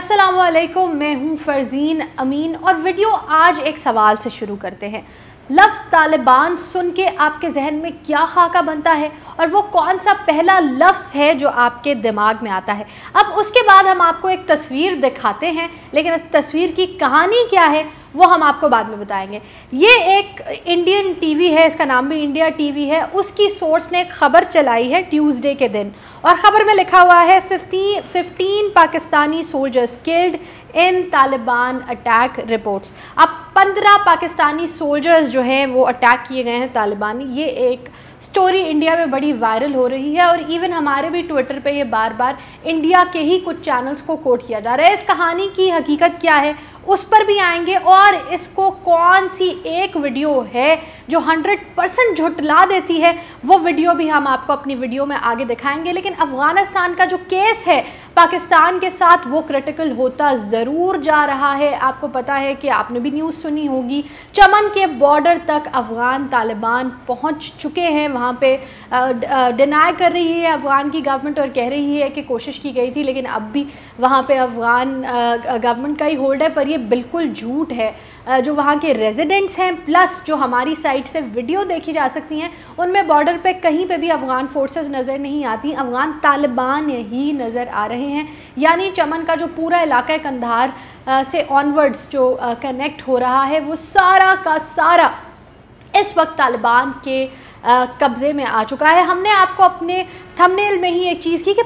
अस्सलाम वालेकुम, मैं हूँ फरजीन अमीन और वीडियो आज एक सवाल से शुरू करते हैं। लफ्ज़ तालिबान सुन के आपके जहन में क्या खाका बनता है और वो कौन सा पहला लफ्ज़ है जो आपके दिमाग में आता है। अब उसके बाद हम आपको एक तस्वीर दिखाते हैं, लेकिन इस तस्वीर की कहानी क्या है वो हम आपको बाद में बताएंगे। ये एक इंडियन टीवी है, इसका नाम भी इंडिया टीवी है। उसकी सोर्स ने खबर चलाई है ट्यूसडे के दिन और ख़बर में लिखा हुआ है 15 Pakistani soldiers killed in Taliban attack reports. अब 15 पाकिस्तानी सोल्जर्स जो हैं वो अटैक किए गए हैं तालिबानी। ये एक स्टोरी इंडिया में बड़ी वायरल हो रही है और इवन हमारे भी ट्विटर पे ये बार बार इंडिया के ही कुछ चैनल्स को कोट किया जा रहा है। इस कहानी की हकीकत क्या है उस पर भी आएंगे और इसको कौन सी एक वीडियो है जो 100% झुटला देती है वो वीडियो भी हम आपको अपनी वीडियो में आगे दिखाएंगे। लेकिन अफ़गानिस्तान का जो केस है पाकिस्तान के साथ वो क्रिटिकल होता ज़रूर जा रहा है। आपको पता है कि आपने भी न्यूज़ सुनी होगी, चमन के बॉर्डर तक अफ़गान तालिबान पहुंच चुके हैं। वहाँ पे डिनाई कर रही है अफ़गान की गवर्नमेंट और कह रही है कि कोशिश की गई थी, लेकिन अब भी वहाँ पे अफ़गान गवर्नमेंट का ही होल्ड है। पर ये बिल्कुल झूठ है। जो वहाँ के रेजिडेंट्स हैं प्लस जो हमारी साइट से वीडियो देखी जा सकती हैं उनमें बॉर्डर पे कहीं पे भी अफ़गान फोर्सेस नज़र नहीं आती, अफ़गान तालिबान ही नज़र आ रहे हैं। यानी चमन का जो पूरा इलाका कंधार से ऑनवर्ड्स जो कनेक्ट हो रहा है वो सारा का सारा इस वक्त तालिबान के कब्ज़े में आ चुका है। हमने आपको अपने थंबनेल में ही एक चीज़ की कि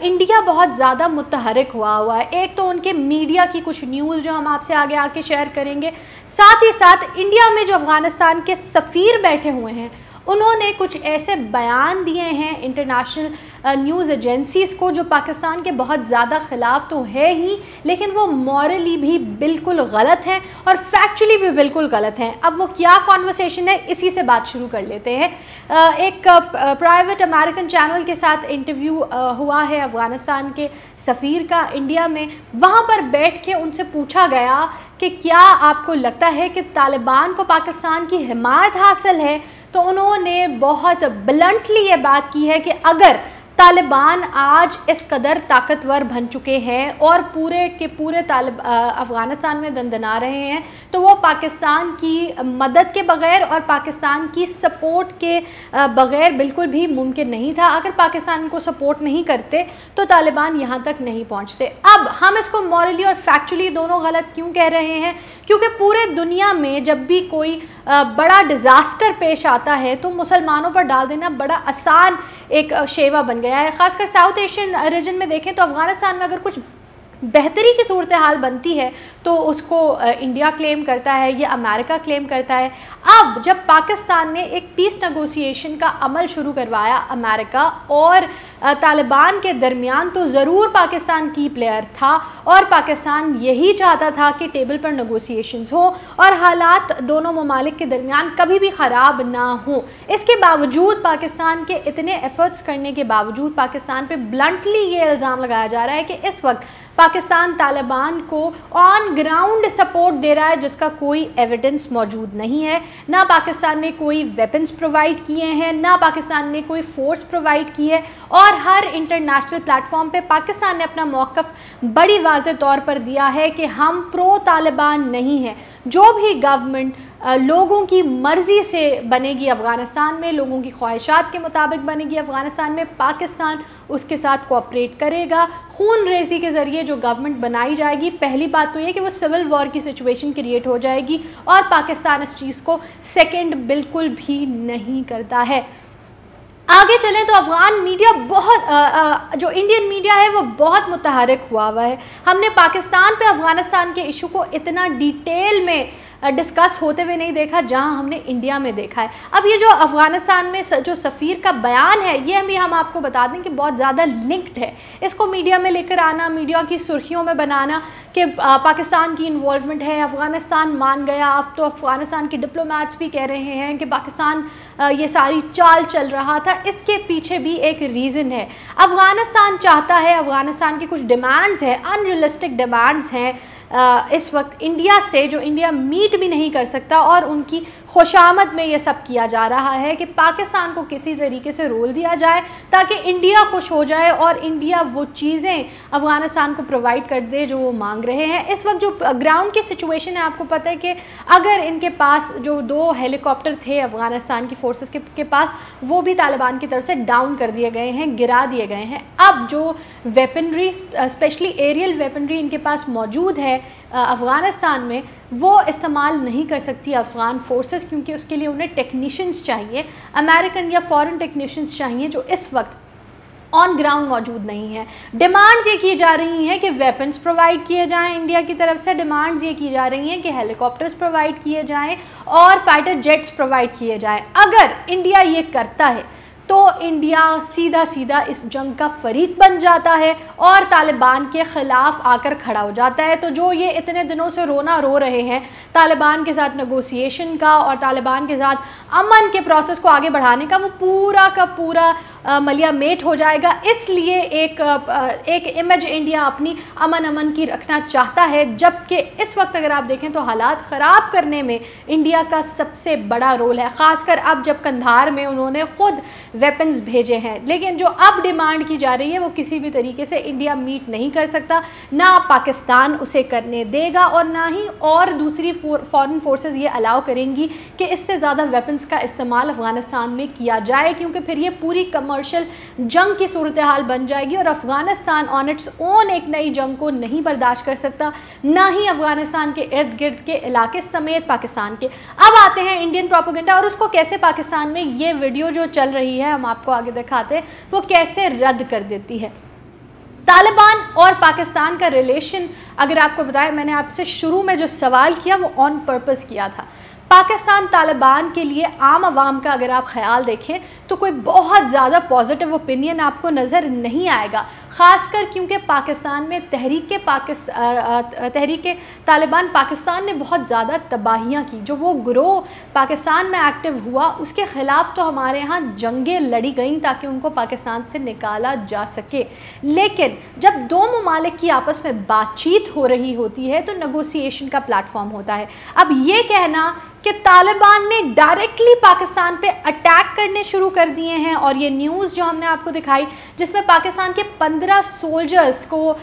इंडिया बहुत ज़्यादा मुतहरिक हुआ है। एक तो उनके मीडिया की कुछ न्यूज़ जो हम आपसे आगे आके शेयर करेंगे, साथ ही साथ इंडिया में जो अफ़गानिस्तान के सफ़ीर बैठे हुए हैं उन्होंने कुछ ऐसे बयान दिए हैं इंटरनेशनल न्यूज़ एजेंसीज़ को जो पाकिस्तान के बहुत ज़्यादा ख़िलाफ़ तो है ही, लेकिन वो मॉरली भी बिल्कुल गलत हैं और फैक्चुअली भी बिल्कुल गलत हैं। अब वो क्या कॉन्वर्सेशन है इसी से बात शुरू कर लेते हैं। एक प्राइवेट अमेरिकन चैनल के साथ इंटरव्यू हुआ है अफ़गानिस्तान के सफ़ीर का इंडिया में। वहाँ पर बैठ के उनसे पूछा गया कि क्या आपको लगता है कि तालिबान को पाकिस्तान की हिमायत हासिल है, तो उन्होंने बहुत ब्लंटली ये बात की है कि अगर तालिबान आज इस कदर ताकतवर बन चुके हैं और पूरे के पूरे अफ़गानिस्तान में दंदना रहे हैं तो वो पाकिस्तान की मदद के बग़ैर और पाकिस्तान की सपोर्ट के बग़ैर बिल्कुल भी मुमकिन नहीं था। अगर पाकिस्तान को सपोर्ट नहीं करते तो तालिबान यहाँ तक नहीं पहुँचते। अब हम इसको मॉरली और फैक्चुअली दोनों गलत क्यों कह रहे हैं, क्योंकि पूरे दुनिया में जब भी कोई बड़ा डिज़ास्टर पेश आता है तो मुसलमानों पर डाल देना बड़ा आसान एक शेवा बन गया है। ख़ासकर साउथ एशियन रीजन में देखें तो अफ़गानिस्तान में अगर कुछ बेहतरी की सूरत हाल बनती है तो उसको इंडिया क्लेम करता है, ये अमेरिका क्लेम करता है। अब जब पाकिस्तान ने एक पीस नेगोशिएशन का अमल शुरू करवाया अमेरिका और तालिबान के दरमियान, तो ज़रूर पाकिस्तान की प्लेयर था और पाकिस्तान यही चाहता था कि टेबल पर नेगोशिएशंस हो और हालात दोनों ममालिक के दरमियान कभी भी ख़राब ना हो। इसके बावजूद पाकिस्तान के इतने एफर्ट्स करने के बावजूद पाकिस्तान पे ब्लंटली ये इल्ज़ाम लगाया जा रहा है कि इस वक्त पाकिस्तान तालिबान को ऑन ग्राउंड सपोर्ट दे रहा है जिसका कोई एविडेंस मौजूद नहीं है। ना पाकिस्तान ने कोई वेपन्स प्रोवाइड किए हैं, ना पाकिस्तान ने कोई फोर्स प्रोवाइड की है और हर इंटरनेशनल प्लेटफॉर्म पे पाकिस्तान ने अपना मौक़िफ़ बड़ी वाज़े तौर पर दिया है कि हम प्रो तालिबान नहीं हैं। जो भी गवर्नमेंट लोगों की मर्ज़ी से बनेगी अफ़गानिस्तान में, लोगों की ख्वाहिशात के मुताबिक बनेगी अफ़गानिस्तान में, पाकिस्तान उसके साथ कोऑपरेट करेगा। खून रेज़ी के ज़रिए जो गवर्नमेंट बनाई जाएगी, पहली बात तो ये कि वो सिविल वॉर की सिचुएशन क्रिएट हो जाएगी और पाकिस्तान इस चीज़ को सेकेंड बिल्कुल भी नहीं करता है। आगे चलें तो अफ़गान मीडिया बहुत जो इंडियन मीडिया है वो बहुत मुतहरिक हुआ है। हमने पाकिस्तान पे अफ़गानिस्तान के इशू को इतना डिटेल में डिस्कस होते हुए नहीं देखा जहां हमने इंडिया में देखा है। अब ये जो अफ़गानिस्तान में जो सफ़ीर का बयान है ये भी हम आपको बता दें कि बहुत ज़्यादा लिंक्ड है। इसको मीडिया में लेकर आना, मीडिया की सुर्खियों में बनाना कि पाकिस्तान की इन्वॉल्वमेंट है, अफ़गानिस्तान मान गया। अब तो अफ़गानिस्तान के डिप्लोमेट्स भी कह रहे हैं कि पाकिस्तान ये सारी चाल चल रहा था। इसके पीछे भी एक रीज़न है। अफ़गानिस्तान चाहता है, अफ़गानिस्तान की कुछ डिमांड्स हैं, अनरियलिस्टिक डिमांड्स हैं इस वक्त इंडिया से, जो इंडिया मीट भी नहीं कर सकता, और उनकी खुशामद में ये सब किया जा रहा है कि पाकिस्तान को किसी तरीके से रोल दिया जाए ताकि इंडिया खुश हो जाए और इंडिया वो चीज़ें अफ़गानिस्तान को प्रोवाइड कर दे जो वो मांग रहे हैं। इस वक्त जो ग्राउंड की सिचुएशन है, आपको पता है कि अगर इनके पास जो 2 हेलीकॉप्टर थे अफ़गानिस्तान की फोर्सेस के पास, वो भी तालिबान की तरफ से डाउन कर दिए गए हैं, गिरा दिए गए हैं। अब जो वेपनरी, स्पेशली एरियल वेपनरी इनके पास मौजूद है अफ़गानिस्तान में, वो इस्तेमाल नहीं कर सकती अफ़गान फोर्सेस, क्योंकि उसके लिए उन्हें टेक्नीशियंस चाहिए, अमेरिकन या फॉरेन टेक्नीशियंस चाहिए, जो इस वक्त ऑन ग्राउंड मौजूद नहीं है। डिमांड्स ये की जा रही हैं कि वेपन्स प्रोवाइड किए जाएं इंडिया की तरफ से, डिमांड्स ये की जा रही हैं कि हेलीकॉप्टर्स प्रोवाइड किए जाएं और फाइटर जेट्स प्रोवाइड किए जाएं। अगर इंडिया ये करता है तो इंडिया सीधा सीधा इस जंग का फरीक बन जाता है और तालिबान के ख़िलाफ़ आकर खड़ा हो जाता है। तो जो ये इतने दिनों से रोना रो रहे हैं तालिबान के साथ नेगोशिएशन का और तालिबान के साथ अमन के प्रोसेस को आगे बढ़ाने का, वो पूरा का पूरा मलिया मेट हो जाएगा। इसलिए एक इमेज इंडिया अपनी अमन की रखना चाहता है, जबकि इस वक्त अगर आप देखें तो हालात ख़राब करने में इंडिया का सबसे बड़ा रोल है, ख़ासकर अब जब कंधार में उन्होंने ख़ुद वेपन्स भेजे हैं। लेकिन जो अब डिमांड की जा रही है वो किसी भी तरीके से इंडिया मीट नहीं कर सकता, ना पाकिस्तान उसे करने देगा और ना ही और दूसरी फॉरेन फोर्सेस ये अलाउ करेंगी कि इससे ज़्यादा वेपन्स का इस्तेमाल अफ़गानिस्तान में किया जाए, क्योंकि फिर ये पूरी कमर्शियल जंग की सूरत हाल बन जाएगी और अफ़गानिस्तान ऑन इट्स ओन एक नई जंग को नहीं बर्दाश्त कर सकता, ना ही अफ़गानिस्तान के इर्द गिर्द के इलाके समेत पाकिस्तान के। अब आते हैं इंडियन प्रोपेगेंडा और उसको कैसे पाकिस्तान में ये वीडियो जो चल रही है, हम आपको आगे दिखाते हैं, वो कैसे रद्द कर देती है। तालिबान और पाकिस्तान का रिलेशन, अगर आपको बताएं, मैंने आपसे शुरू में जो सवाल किया वो ऑन पर्पस किया था। पाकिस्तान तालिबान के लिए आम आवाम का अगर आप ख़्याल देखें तो कोई बहुत ज़्यादा पॉजिटिव ओपिनियन आपको नज़र नहीं आएगा, ख़ासकर क्योंकि पाकिस्तान में तहरीक तालिबान पाकिस्तान ने बहुत ज़्यादा तबाहियाँ की। जो वो गिरोह पाकिस्तान में एक्टिव हुआ उसके ख़िलाफ़ तो हमारे यहाँ जंगें लड़ी गईं ताकि उनको पाकिस्तान से निकाला जा सके। लेकिन जब 2 ममालिक की आपस में बातचीत हो रही होती है तो नेगोशिएशन का प्लेटफॉर्म होता है। अब ये कहना कि तालिबान ने डायरेक्टली पाकिस्तान पे अटैक करने शुरू कर दिए हैं, और ये न्यूज़ जो हमने आपको दिखाई जिसमें पाकिस्तान के 15 सोल्जर्स को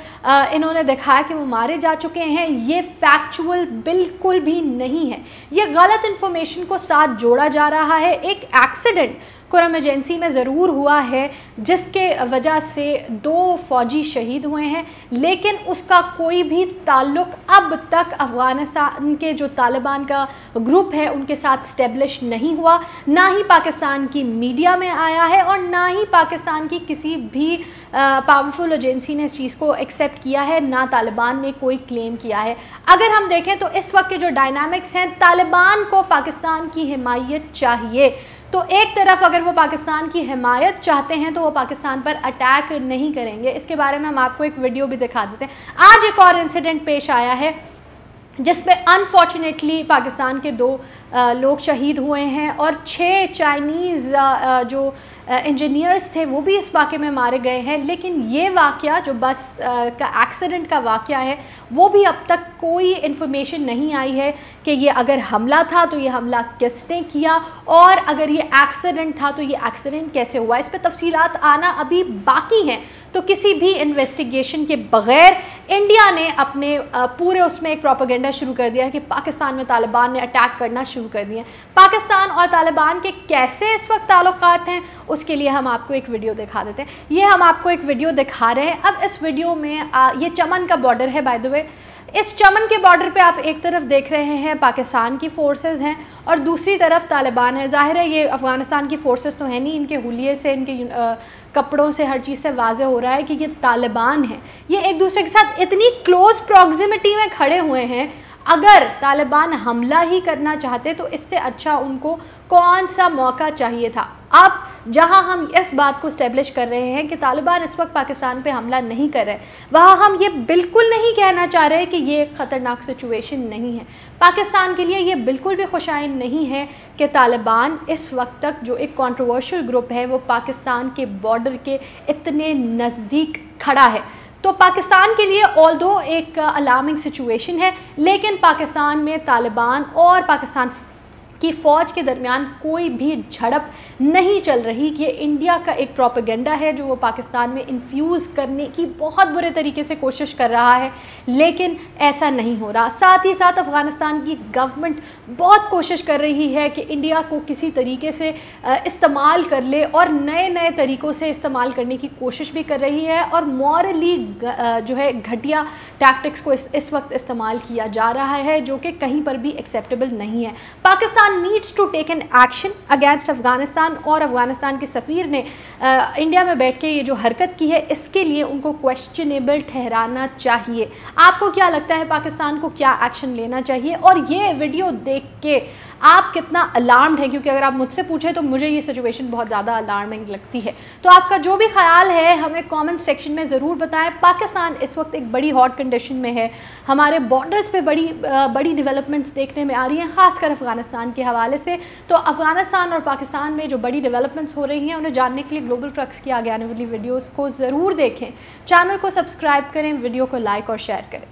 इन्होंने दिखाया कि वो मारे जा चुके हैं, ये फैक्चुअल बिल्कुल भी नहीं है। ये गलत इन्फॉर्मेशन को साथ जोड़ा जा रहा है। एक एक्सीडेंट कुरम एजेंसी में ज़रूर हुआ है जिसके वजह से 2 फ़ौजी शहीद हुए हैं, लेकिन उसका कोई भी ताल्लुक़ अब तक अफ़गानिस्तान के जो तालिबान का ग्रुप है उनके साथ स्टेब्लिश नहीं हुआ, ना ही पाकिस्तान की मीडिया में आया है और ना ही पाकिस्तान की किसी भी पावरफुल एजेंसी ने इस चीज़ को एक्सेप्ट किया है, ना तालिबान ने कोई क्लेम किया है। अगर हम देखें तो इस वक्त के जो डायनामिक्स हैं, तालिबान को पाकिस्तान की हिमायत चाहिए। तो एक तरफ अगर वो पाकिस्तान की हिमायत चाहते हैं तो वो पाकिस्तान पर अटैक नहीं करेंगे। इसके बारे में हम आपको एक वीडियो भी दिखा देते हैं। आज एक और इंसिडेंट पेश आया है जिसमें अनफॉर्चुनेटली पाकिस्तान के 2 लोग शहीद हुए हैं और 6 चाइनीज़ जो इंजीनियर्स थे वो भी इस वाक़े में मारे गए हैं। लेकिन ये वाक़या जो बस का एक्सीडेंट का वाक़या है वो भी अब तक कोई इन्फॉर्मेशन नहीं आई है कि ये अगर हमला था तो ये हमला किसने किया, और अगर ये एक्सीडेंट था तो ये एक्सीडेंट कैसे हुआ, इस पर तफसीलात आना अभी बाकी हैं। तो किसी भी इन्वेस्टिगेशन के बग़ैर इंडिया ने अपने पूरे उसमें एक प्रोपेगेंडा शुरू कर दिया है कि पाकिस्तान में तालिबान ने अटैक करना शुरू कर दिए। पाकिस्तान और तालिबान के कैसे इस वक्त ताल्लुकात हैं उसके लिए हम आपको एक वीडियो दिखा देते हैं। ये हम आपको एक वीडियो दिखा रहे हैं। अब इस वीडियो में ये चमन का बॉर्डर है बाय द वे। इस चमन के बॉर्डर पे आप एक तरफ देख रहे हैं पाकिस्तान की फ़ोर्सेस हैं और दूसरी तरफ तालिबान है। ज़ाहिर है ये अफ़गानिस्तान की फ़ोर्सेस तो है नहीं, इनके हुलिये से, इनके कपड़ों से, हर चीज़ से वाज़े हो रहा है कि ये तालिबान है। ये एक दूसरे के साथ इतनी क्लोज़ प्रॉक्सिमिटी में खड़े हुए हैं। अगर तालिबान हमला ही करना चाहते तो इससे अच्छा उनको कौन सा मौका चाहिए था। अब जहां हम इस बात को स्टेब्लिश कर रहे हैं कि तालिबान इस वक्त पाकिस्तान पे हमला नहीं कर रहे, वहाँ हम ये बिल्कुल नहीं कहना चाह रहे कि ये एक ख़तरनाक सिचुएशन नहीं है। पाकिस्तान के लिए ये बिल्कुल भी खुशाइन नहीं है कि तालिबान इस वक्त तक जो एक कंट्रोवर्शियल ग्रुप है वो पाकिस्तान के बॉर्डर के इतने नज़दीक खड़ा है। تو پاکستان کے لیے آلدو ایک الارمنگ سچویشن ہے، لیکن پاکستان میں طالبان اور پاکستان کی فوج کے درمیان کوئی بھی جھڑپ نہیں چل رہی. یہ انڈیا کا ایک پروپیگنڈا ہے جو وہ پاکستان میں انفیوز کرنے کی بہت برے طریقے سے کوشش کر رہا ہے، لیکن ایسا نہیں ہو رہا. ساتھ ہی ساتھ افغانستان کی گورنمنٹ بہت کوشش کر رہی ہے کہ انڈیا کو کسی طریقے سے استعمال کر لے، اور نئے نئے طریقوں سے استعمال کرنے کی کوشش بھی کر رہی ہے، اور مورلی جو ہے گھٹیا ٹیکٹکس کو اس وقت استعمال کیا جا رہا ہے جو کہ کہیں پر بھی ایکسیپٹیبل نہیں ہے. Pakistan needs to take an action against Afghanistan, اور افغانستان کے سفیر نے انڈیا میں بیٹھ کے یہ جو حرکت کی ہے اس کے لیے ان کو کویسچنیبل ٹھہرانا چاہیے. آپ کو کیا لگتا ہے پاکستان کو کیا ایکشن لینا چاہیے؟ اور یہ ویڈیو دیکھ کے آپ کتنا الارمڈ ہیں؟ کیونکہ اگر آپ مجھ سے پوچھیں تو مجھے یہ سچویشن بہت زیادہ الارمنگ لگتی ہے. تو آپ کا جو بھی خیال ہے ہمیں کامنٹ سیکشن میں ضرور بتائیں. پاکستان اس وقت ایک بڑی ہاٹ کنڈیشن میں ہے، ہمارے بارڈرز پہ بڑی ڈیولپمنٹس دیکھنے میں آ رہی ہیں، خاص کر افغانستان کے حوالے سے. تو افغانستان اور پاکستان میں جو بڑی ڈیولپمنٹس ہو رہی ہیں انہیں جاننے کے لیے گلوبل ٹرکس کی آگے آنے والی ویڈیوز کو ضرور دیکھیں. چینل کو سبسکرائب کریں، ویڈیو کو لائک اور شیئر کریں.